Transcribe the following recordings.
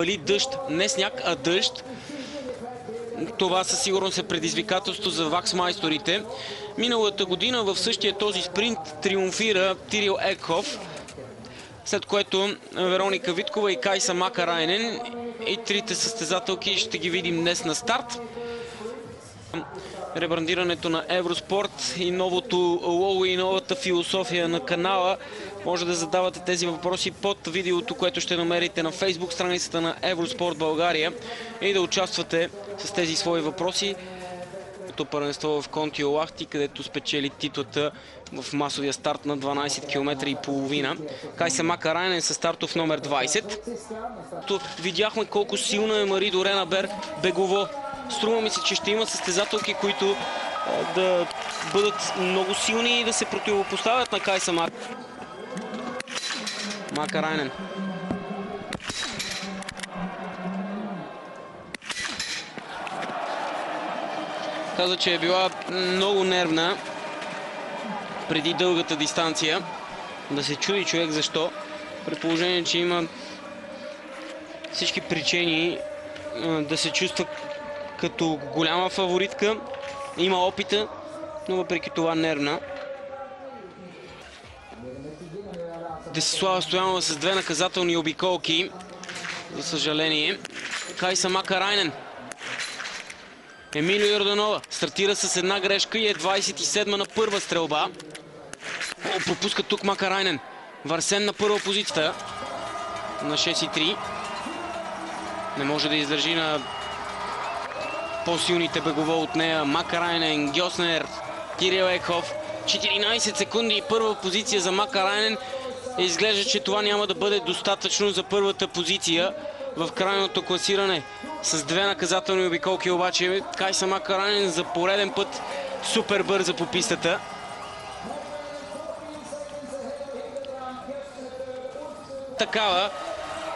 Вали дъжд, не сняг, а дъжд. Това със сигурност е предизвикателство за ваксмайсторите. Миналата година в същия този спринт триумфира Тирил Екхоф, след което Вероника Виткова и Кайса Макарайнен, и трите състезателки ще ги видим днес на старт. Ребрандирането на Евроспорт и новото лого и новата философия на канала. Може да задавате тези въпроси под видеото, което ще намерите на Facebook страницата на Евроспорт България, и да участвате с тези свои въпроси. Първенство в Контио Лахти, където спечели титлата в масовия старт на 12 км и половина. Кайса Макарайнен със стартов номер 20. Видяхме колко силна е Мари-Дорена Бер бегово. Струва ми се, че ще има състезателки, които да бъдат много силни и да се противопоставят на Кайса Макарайнен. Каза, че е била много нервна преди дългата дистанция. Да се чуди човек защо. При положение, че има всички причини да се чувства като голяма фаворитка. Има опита, но въпреки това нервна. Десислава Стоянова с две наказателни обиколки. За съжаление. Кайса Макарайнен. Емилия Йорданова стартира с една грешка и е 27-ма на първа стрелба. Пропуска тук Макарайнен. Варсен на първа позиция на 6,3. Не може да издържи на по-силните бегово от нея. Макарайнен, Гьоснер, Тирил Екхоф. 14 секунди и първа позиция за Макарайнен. Изглежда, че това няма да бъде достатъчно за първата позиция в крайното класиране. С две наказателни обиколки обаче Кайса Макарайнен за пореден път супер бърза по пистата. Такава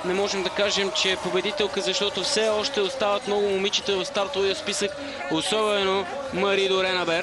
не можем да кажем, че е победителка, защото все още остават много момичета в стартовия списък, особено Мари-Дорена Бер.